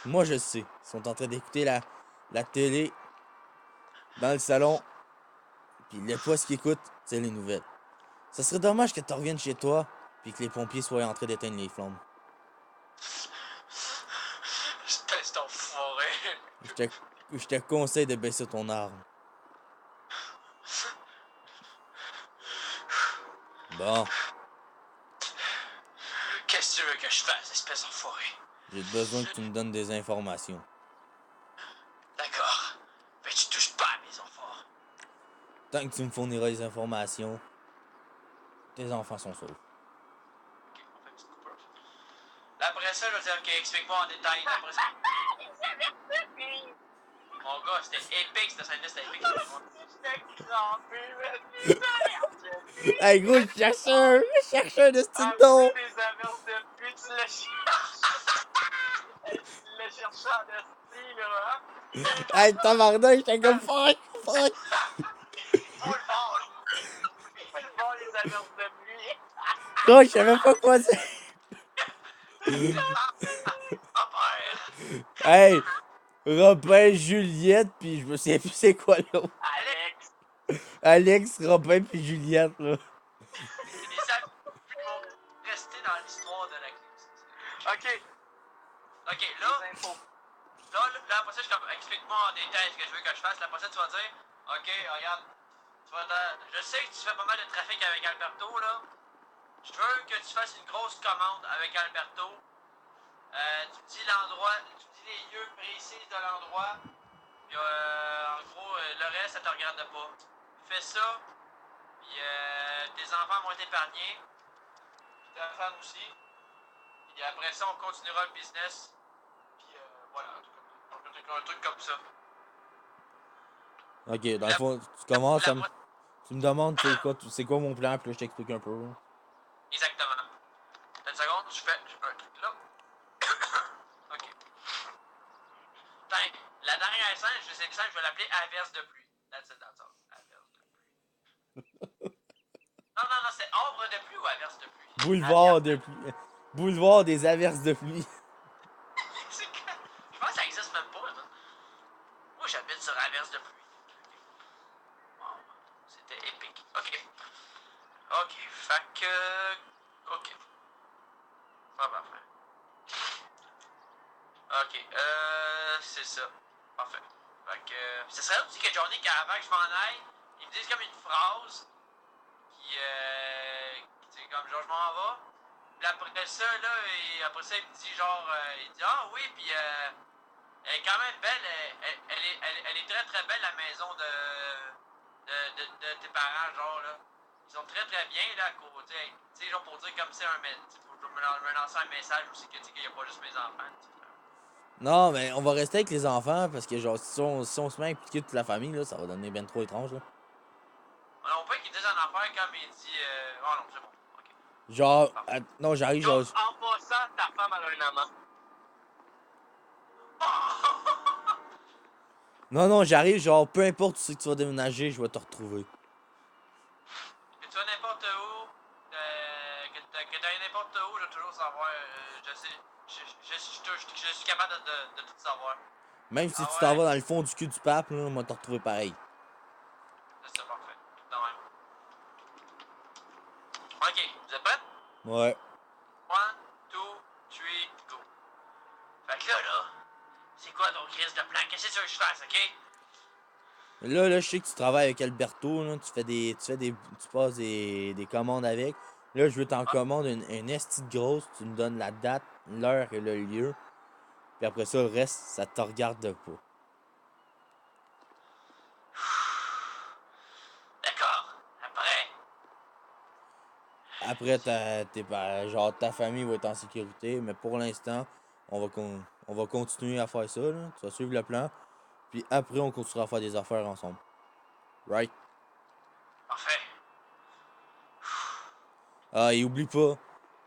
Moi, je le sais. Ils sont en train d'écouter la télé dans le salon. Puis le poste qu'ils écoutent, c'est les nouvelles. Ça serait dommage que tu reviennes chez toi, puis que les pompiers soient en train d'éteindre les flammes. Espèce d'enfoiré! Je te conseille de baisser ton arme. Bon, Qu'est-ce que tu veux que je fasse, espèce d'enfoiré? j'ai besoin que tu me donnes des informations. D'accord. Mais tu touches pas à mes enfants. Tant que tu me fourniras les informations, tes enfants sont saufs. Ok, on fait une petite coupure. Là, après ça, je vais dire, ok, explique-moi en détail. Là, après ça. Mon gars, c'était épique, cette scène-là, c'était épique. J'étais crampé, mais Hey gros, le chercheur de style don! des averses de pluie, tu l'as cherché. Tu l'as cherché en esti, là, hein? Hey tabarnak, j'étais comme fuck! Faut le voir! Faut le voir, les averses de pluie. Gros, je savais pas quoi dire! Ah, père! Hey! Robin, Juliette, puis je me souviens plus c'est quoi l'autre. Alex! Alex, Robin, puis Juliette, là. C'est des amis qui vont rester dans l'histoire de la crise. Ok, Ok, là, les infos. là, après ça, explique-moi en détail ce que je veux que je fasse. Là, après ça, tu vas dire, ok, regarde, je sais que tu fais pas mal de trafic avec Alberto, là. Je veux que tu fasses une grosse commande avec Alberto. Tu me dis l'endroit, tu me dis les lieux précis de l'endroit. Puis, en gros, le reste, ça te regarde pas. Fais ça, puis tes enfants vont être épargnés. Puis ta femme aussi. Puis après ça, on continuera le business. Puis voilà, un truc comme ça. Ok, dans le fond, tu commences à me. Tu me demandes c'est quoi mon plan, puis là je t'explique un peu. Là. Exactement. Une seconde, je fais un truc là. Ok. Tiens, la dernière scène, je vais l'appeler averse de pluie. That's all. Averse de pluie. Non, c'est ombre de pluie ou averse de pluie? Boulevard de pluie. Boulevard des averses de pluie. Je pense que ça existe même pas, là. Moi, j'habite sur averse de pluie. Wow. C'était épique. Ok, fait que... Ok. Ah, parfait. Ok, c'est ça. Parfait. Fait que... Ce serait aussi que Johnny, avant que je m'en aille, il me dise comme une phrase qui... tu sais, comme genre, je m'en vais. Puis après ça, là, et après ça, il me dit genre... il dit, ah oui, puis... elle est quand même belle. Elle est très très belle, la maison de tes parents, genre, là. Ils sont très très bien, là, à côté. Tu sais, genre, pour dire comme c'est un... Pour me lancer un message aussi, que, qu'il n'y a pas juste mes enfants, t'sais. Non, mais on va rester avec les enfants parce que, genre, si on se met à impliquer toute la famille, là, ça va devenir bien trop étrange, là. On peut qu'ils disent en affaire comme il dit. Oh non, c'est bon. Ok. Genre, non, j'arrive, genre. Donc, en passant, ta femme elle a un amant. Non, j'arrive, genre, peu importe où c'est que tu vas déménager, je vais te retrouver. Que tu vas n'importe où, que t'ailles n'importe où, je vais toujours savoir. Je sais. Je suis capable de tout savoir. Même si Ah tu ouais? t'en vas dans le fond du cul du pape, là, on va te retrouver pareil. C'est ça, parfait. Tout de même. Ok, vous êtes prêts? Ouais. 1, 2, 3, go. Fait que là, c'est quoi ton crise de plan? Qu'est-ce que tu veux que je fasse, ok? Là, je sais que tu travailles avec Alberto, là, tu passes des commandes avec. Là, je veux t'en commande une esti de grosse, tu me donnes la date, l'heure et le lieu. Puis après ça, le reste, ça te regarde pas. D'accord. Après. Après, genre, ta famille va être en sécurité, mais pour l'instant, on va continuer à faire ça, là. Tu vas suivre le plan. Puis après, on continuera à faire des affaires ensemble. Right? Parfait. Ah, et oublie pas,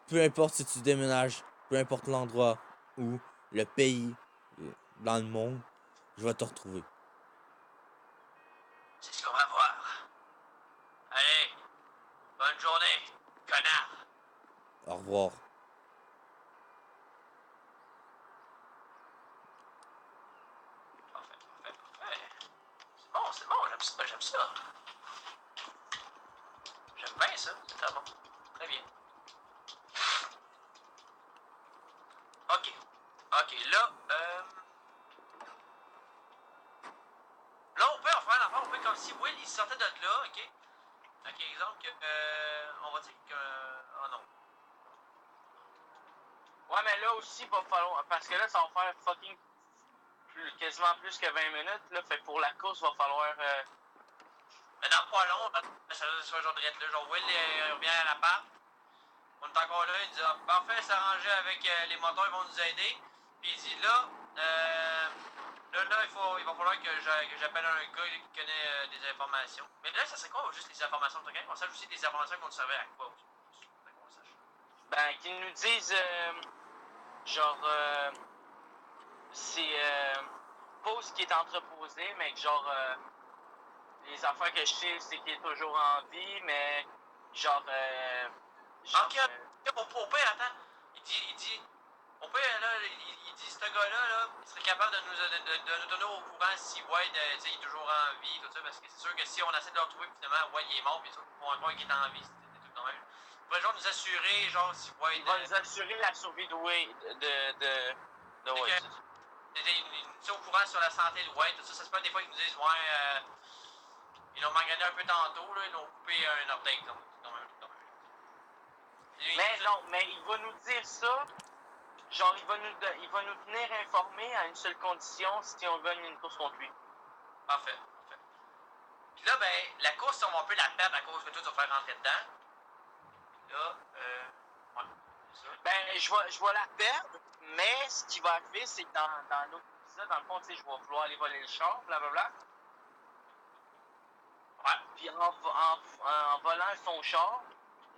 peu importe si tu déménages, peu importe l'endroit ou le pays dans le monde, je vais te retrouver. C'est ce qu'on va voir. Allez. Bonne journée, connard. Au revoir. Parfait, parfait, parfait. C'est bon, j'aime ça, j'aime ça. J'aime bien ça, c'est très bon. Très bien. Ok. Ok, là, là, on peut en faire l'enfant, on peut comme si Will, il sortait de là, ok? Ok, exemple que, on va dire que, oh non. Ouais, mais là aussi, il va falloir. Parce que là, ça va faire fucking quasiment plus que 20 minutes. Là, fait que pour la course, il va falloir. Mais dans pas long, ça va genre de là, genre Will revient à l'appart. On est encore là, il dit ah, parfait, s'arranger avec les moteurs, ils vont nous aider. Puis il dit là, il va falloir que j'appelle un gars qui connaît des informations. Mais là, ça serait quoi juste les informations de quelqu'un? On sache aussi des informations qu'on servait à quoi aussi. Qu'on sache. Ben, qu'ils nous disent. Genre. C'est. Pas ce qui est entreposé, mais que genre. Les affaires que je sais, c'est qu'il est toujours en vie, mais. Genre. Ok, au pire, attends. Il dit on peut, là, il dit, ce gars-là, là, il serait capable de nous donner au courant si Wade, il est toujours en vie, tout ça, parce que c'est sûr que si on essaie de le retrouver, puis finalement, Wade, il est mort, puis sûr qu'on va croire qu'il est en vie, c'était tout quand même. Il pourrait genre nous assurer, genre, si Wade... Il va nous assurer la survie de Wade, de Wade. Il nous tient au courant sur la santé de Wade, tout ça, ça se peut des fois qu'ils nous disent, ouais, ils l'ont magané un peu tantôt, là, ils l'ont coupé un update, donc, Mais non, mais il va nous dire ça. Genre, il va nous tenir informés à une seule condition, si on gagne une course contre lui. Parfait, parfait. Puis là, ben, la course, on va un peu la perdre à cause que tout va faire rentrer dedans. Là, ouais, c'est ça. Ben, je vais la perdre, mais ce qui va arriver, c'est que dans l'autre épisode, dans le fond, tu sais, je vais vouloir aller voler le char, blablabla. Ouais. Puis en volant son char,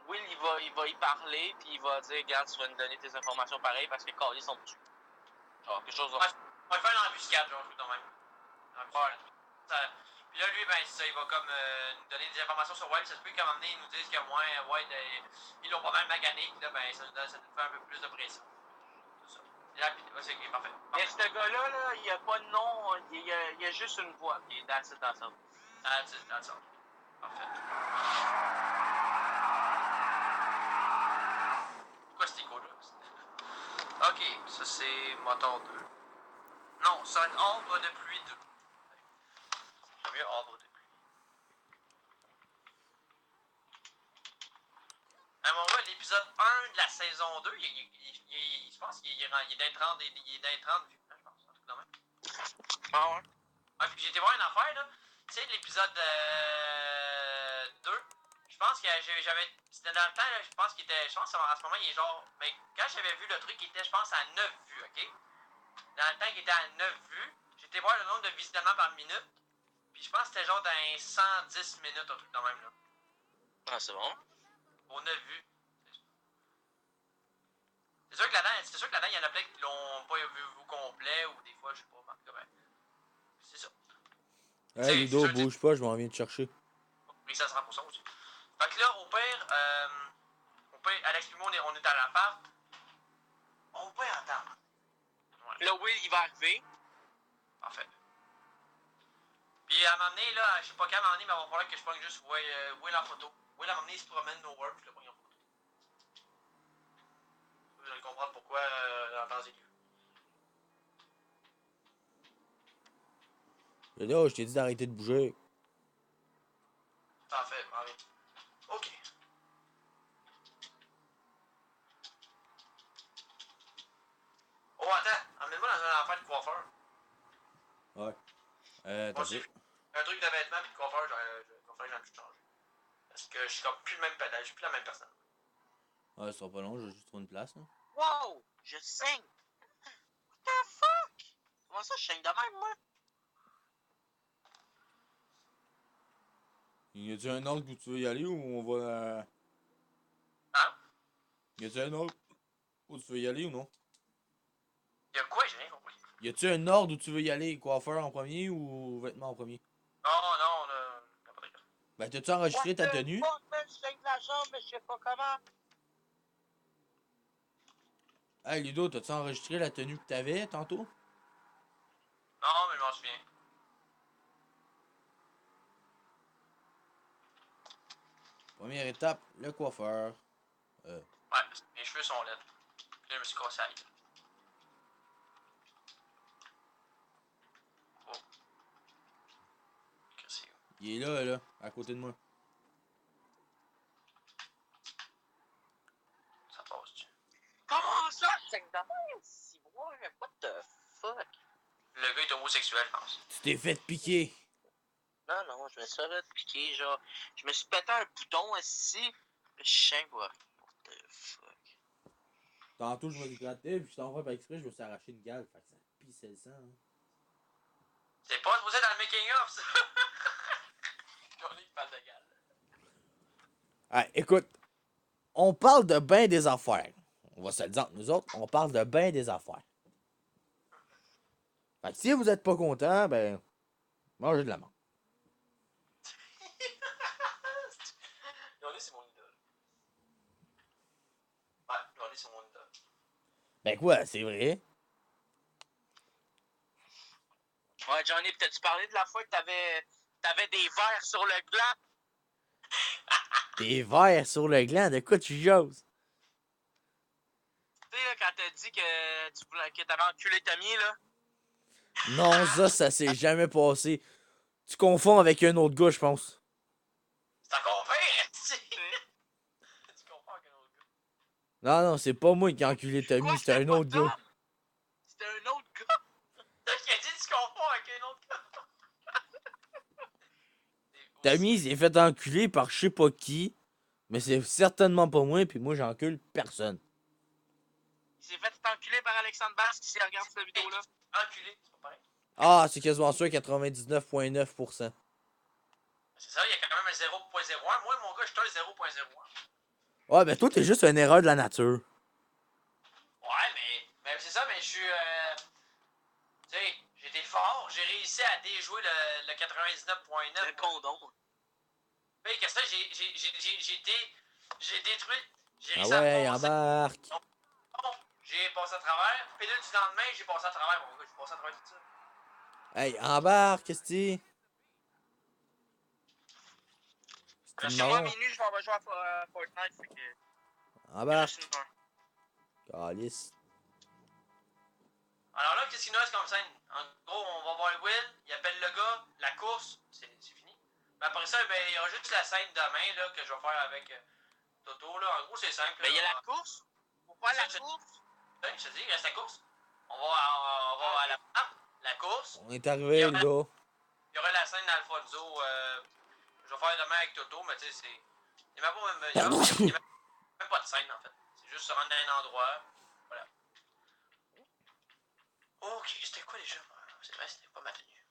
Will, il va y parler, puis il va dire, regarde, tu vas nous donner tes informations pareilles parce que Carly sont dessus. Genre, quelque chose de... Ouais, on va faire une embuscade, genre, quand même. Ouais. Puis là, lui, ben, ça, il va comme nous donner des informations sur White. Ça se peut qu'à un moment donné, ils nous disent que moi, White, ils l'ont pas mal magané. Puis là, ben, ça nous fait un peu plus de pression. C'est ça. Et là, puis, c'est parfait. Mais ce gars-là, là, il a pas de nom, il y a juste une voix. Puis that's it. That's all. Parfait. Pourquoi c'était quoi, là? Ok, ça c'est moteur 2. Non, ça va être Ombre de pluie 2. J'aime mieux Ombre de pluie. À un moment, l'épisode 1 de la saison 2, je pense qu'il est dans 30 vues, je pense, un truc de même. Ah ouais? Ah, puis j'ai été voir une affaire, là. Tu sais, l'épisode 2, je pense que j'avais. C'était dans le temps, là, je pense qu'à ce moment, il est genre. Mais quand j'avais vu le truc, il était, je pense, à 9 vues, ok? Dans le temps qu'il était à 9 vues, j'ai été voir le nombre de visionnements par minute. Puis je pense que c'était genre dans 110 minutes, un truc de même, là. Ah, c'est bon. Aux 9 vues. C'est sûr que là-dedans, il y en a plein qui l'ont pas vu au complet, ou des fois, je sais pas, ben, c'est ça. Hey, Ludo, bouge pas, je m'en viens te chercher. Oui, ça sera pour ça aussi. Fait que là, au pire, Alex et moi, on est à l'appart. On peut entendre. Ouais. Là, Will, il va arriver. Parfait. Puis à un moment donné, là, je sais pas quand, à un moment donné, mais il va falloir que je prenne juste Will en photo. Will, à un moment donné, il se promène nowhere, puis je le prends en photo. Vous allez comprendre pourquoi en temps aigu. Ludo, je t'ai dit d'arrêter de bouger. Parfait, allez. Ok. Oh, attends, emmène-moi dans un Ouais. Moi T'as aussi, peu. un truc de vêtements puis de coiffeur, il va falloir que j'en change. Parce que je suis comme plus le même pédale, je suis plus la même personne. Ouais, ça sera pas long, j'ai juste trouvé une place, là. Wow! Je saigne! What the fuck? Comment ça, je saigne de même, moi? Y a-tu un autre où tu veux y aller ou on va. Hein? Y a-tu un autre où tu veux y aller ou non? Y'a quoi? J'ai rien compris. Y a-tu un ordre où tu veux y aller? Coiffeur en premier ou vêtements en premier? Non, n'importe quoi. Ben, t'as-tu enregistré ta tenue? Fuck, man, je saigne de la jambe, mais je sais pas comment. Hey, Ludo, t'as-tu enregistré la tenue que t'avais tantôt? Non, mais je m'en souviens. Première étape, le coiffeur. Ouais, mes cheveux sont laids. Puis là, je me suis cassé la gueule. Oh. Qu'est-ce que c'est? Il est là, à côté de moi. Ça passe-tu? Comment ça, je saigne de même? Si, ouais, what the fuck? Le gars est homosexuel, je pense. Tu t'es fait piquer. Non, je me suis fait piquer, genre. Je me suis pété un bouton ici. Je saigne, what the fuck? Tantôt, je me grattais, puis je t'envoie pas exprès, je me suis arraché une gale. Fait que ça pissait le sang. Hein. C'est pas supposé dans le making-of, ça! Johnny qui parle de gale. Ah, écoute, on parle de ben des affaires. On va se le dire entre nous autres, on parle de ben des affaires. Fait que si vous êtes pas content, ben, mangez de la menthe. Johnny, c'est mon idole. Ouais, Johnny, c'est mon idole. Ben quoi, c'est vrai? Ouais, Johnny, t'as-tu parlé de la fois que t'avais des verres sur le gland? Des verres sur le gland, de quoi tu joses? Tu sais, là, quand t'as dit que t'avais enculé Tommy, là? Non, ça s'est jamais passé. Tu confonds avec un autre gars, je pense. C'est encore pire, tu comprends avec un autre gars. Non, c'est pas moi qui ai enculé Quoi, Tommy, c'était un pas autre gars. Tom? C'était un autre gars? Qu'est-ce qu'il a dit, tu confonds avec un autre gars? Tommy, il s'est fait enculer par je sais pas qui, mais c'est certainement pas moi, puis moi j'encule personne. Il s'est fait enculer par Alexandre Basse qui regarde cette vidéo-là. Enculé, c'est pas pareil. Ah, c'est quasiment sûr, 99,9%. C'est ça, il y a quand même un 0.01. Moi, mon gars, je suis un 0.01. Ouais, ben toi, t'es juste une erreur de la nature. Ouais, mais c'est ça, mais je suis. Tu sais, j'étais fort. J'ai réussi à déjouer le 99.9. Le condom. Fait que ça, j'ai détruit. J'ai Ah réussi ouais, à passer. embarque. Bon, j'ai passé à travers. Puis là, du lendemain, j'ai passé à travers, mon gars. J'ai passé à travers tout ça. Hey, embarque, qu'est-ce que c'est? C'est une Chez moi, à marron. minuit, je vais jouer à Fortnite. Fait que. Embarque. Calice. Alors là, qu'est-ce qu'il nous reste comme scène? En gros, on va voir Will, il appelle le gars, la course, c'est fini. Mais après ça, ben, il y aura juste la scène demain là, que je vais faire avec Toto. Là. En gros, c'est simple. Mais il y a la course. Faut faire la Je- course. Je te dis, il reste la course. On va à la course. On est arrivé, le gars. Il y aura la scène d'Alfonso. Je vais faire demain avec Toto, mais tu sais, c'est. Il n'y a même pas de scène en fait. C'est juste se rendre à un endroit. Voilà. Ok, c'était quoi déjà? C'est vrai, c'était pas ma tenue.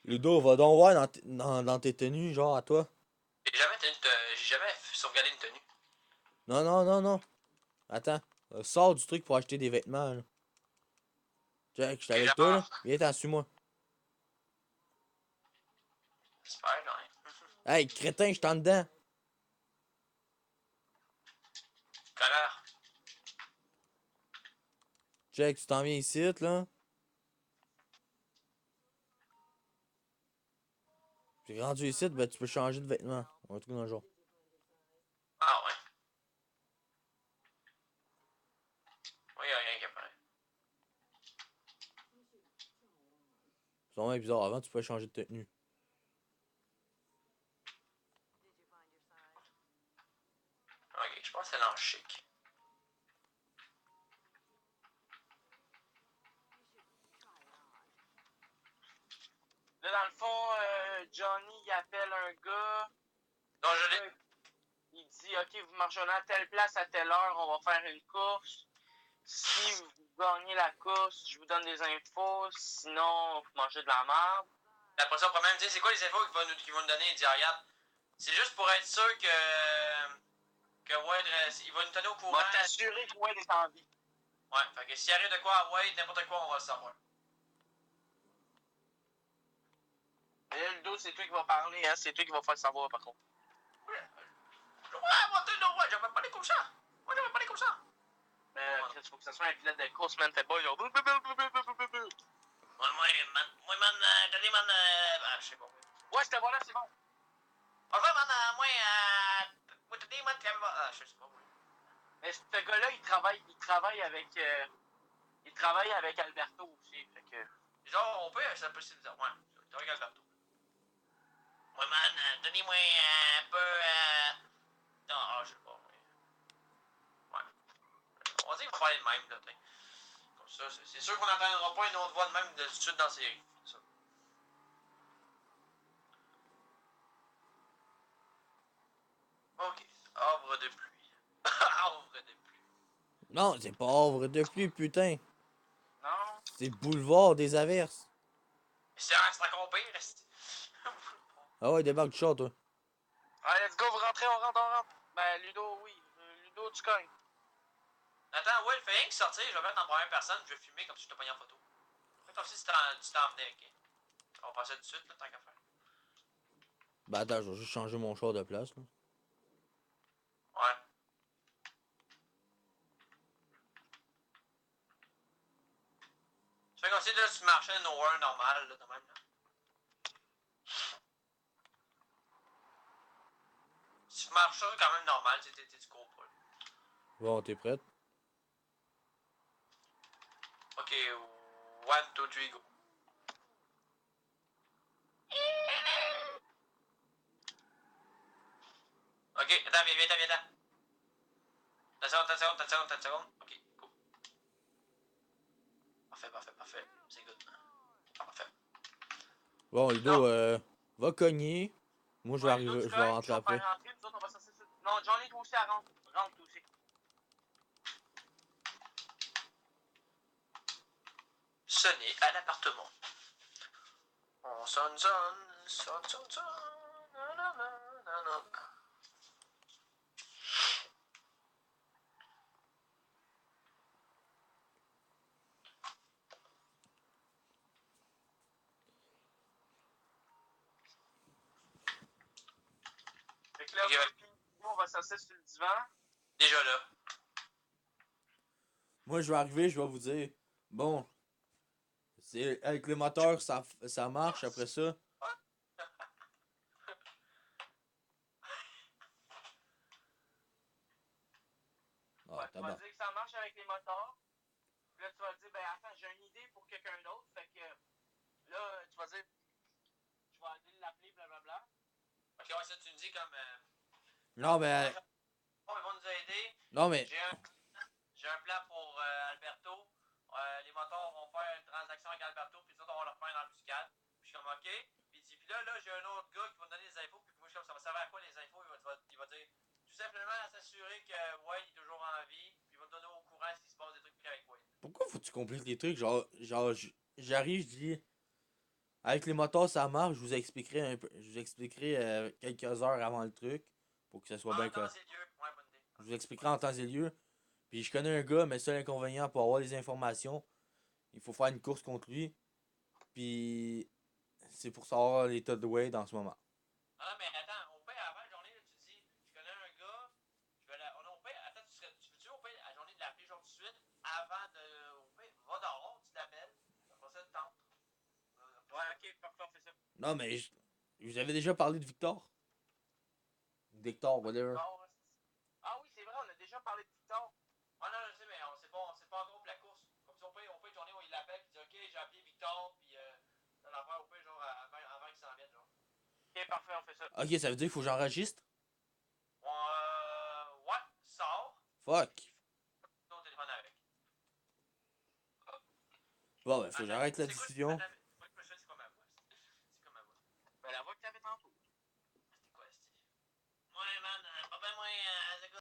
Ludo, va donc voir dans tes tenues, genre à toi. J'ai jamais sauvegardé une tenue. Non. Attends. Sors du truc pour acheter des vêtements, là. Check, je suis avec toi, là. Viens, t'en suis-moi. J'espère, non. Hey, crétin, je t'en dedans. Connard. Check, tu t'en viens ici, là. Puis rendu ici, ben tu peux changer de vêtements. Un truc dans le genre. Ah ouais. Oui, il y a rien qui apparaît. C'est vraiment bizarre. Avant, tu pouvais changer de tenue. Ok, je pense que c'est dans chic. Là, dans le fond, Johnny, il appelle un gars. Non, je l'ai. Il dit, OK, vous marchez à telle place à telle heure, on va faire une course. Si vous gagnez la course, je vous donne des infos. Sinon, vous mangez de la merde. Après ça, on pourrait même dire c'est quoi les infos qu'ils vont nous donner. Il dit regarde, c'est juste pour être sûr que Wade, il va nous tenir au On courant. va t'assurer que Wade est en vie. Ouais, fait que s'il arrive de quoi à Wade, n'importe quoi, on va le savoir. Mais là, Ludo, c'est toi qui va parler, hein. C'est toi qui va faire le savoir, par contre. Ouais, moi, ouais, j'avais pas les comme ça. Moi, j'avais pas les comme ça. Mais il faut que ça soit un pilote de course, man. Fait pas genre. Moi, man, t'as man, je sais pas. Ouais, cette voix-là, c'est bon. Enfin, man, moi, t'as dit, man, je sais pas. Mais ce gars-là, il travaille avec Alberto aussi. Fait que. Genre, on peut, ça peut se dire, ouais, tu regardes partout. Ouais, man, donnez-moi un peu, non, je sais pas, ouais. On va dire qu'il faut parler de même, là, t'sais. Comme ça, c'est sûr qu'on n'entendra pas une autre voix de même de suite dans la série. Ça. Ok, havre de pluie. Havre de pluie. Non, c'est pas havre de pluie, putain. Non. C'est boulevard des averses. C'est encore pire, reste. Ah ouais, débarque du chat, toi. Allez, let's go, vous rentrez, on rentre. Ben, Ludo, oui. Ludo, tu cognes. Attends, Will, fais rien que sortir, je vais mettre en première personne, je vais filmer comme si je te prenais en photo. Fais comme si tu t'en venais, ok? On va passer tout de suite, là, tant qu'à faire. Ben attends, je vais juste changer mon char de place, là. Ouais. Tu fais comme si là, tu marchais nowhere normal, là, de même, là. Si tu marches ça quand même normal, tu cours pas, là. Bon, t'es prête? Ok, 1, 2, 3, go. Ok, attends, viens. T'as une seconde. Ok, go. Parfait. C'est good. Parfait. Bon, Ludo, va cogner. Moi, je vais Ludo, arriver, tu je vais cognes, rentrer tu vas après. faire rentrer, nous autres, on va s'asseoir. Non, Johnny, toi aussi, elle rentre. Rentre, toi aussi. Sonner à l'appartement. On sonne. Nanana. Fait que là, Ok, nous, on va s'asseoir sur le divan. déjà là. Moi, je vais arriver, je vais vous dire. Bon, c'est avec le moteur, ça marche après ça. Ah, Ouais, tu vas tabac. dire que ça marche avec les moteurs. Puis là, tu vas dire, ben attends, j'ai une idée pour quelqu'un d'autre. Fait que là, tu vas dire, je vais aller l'appeler, blablabla. Ok, ouais, ça, tu me dis comme. Non, mais. Bon, ils vont nous aider. Non, mais. J'ai un plan pour Alberto. Les moteurs vont faire une transaction avec Alberto, puis nous autres, on va leur faire une embuscade. Puis je suis comme, ok. Puis là, j'ai un autre gars qui va me donner des infos. Puis moi, je suis comme, ça va servir à quoi les infos? Il va dire, tout simplement à s'assurer que Wade est toujours en vie. Puis il va me donner au courant s'il se passe des trucs avec Wade. Pourquoi faut que tu compliques les trucs? J'arrive, je dis. Avec les moteurs, ça marche. Je vous expliquerai un peu. Je vous expliquerai quelques heures avant le truc. Pour que ça soit bien clair. Ouais, bonne idée. Je vous expliquerai en temps et lieu. Puis je connais un gars, mais seul inconvénient pour avoir les informations, il faut faire une course contre lui. Puis c'est pour savoir l'état de Wade en ce moment. Ah non, mais attends, au pire, avant la journée, là, tu dis, je connais un gars, je vais la. On a au pire, attends, tu veux-tu au pire, la journée de l'appeler genre tout de suite, avant de. Au pire, va dehors, tu l'appelles, après ça, tu tentes. Ouais, ok, parfait, on fait ça. Non, mais je vous avais déjà parlé de Victor. Victor, whatever. Ah oui, c'est vrai, on a déjà parlé de Victor. Ah non, je sais, mais c'est pas encore pour la course. Comme ça, au pire, une journée où il l'appelle, il dit, ok, j'ai appelé Victor, puis ça l'affaire au pire, genre, avant qu'il s'en vienne, genre. Ok, parfait, on fait ça. Ok, ça veut dire qu'il faut que j'enregistre? Ouais, sors, Fuck. ton téléphone avec. Bon, ben, faut que j'arrête la C'est quoi, diffusion. attends,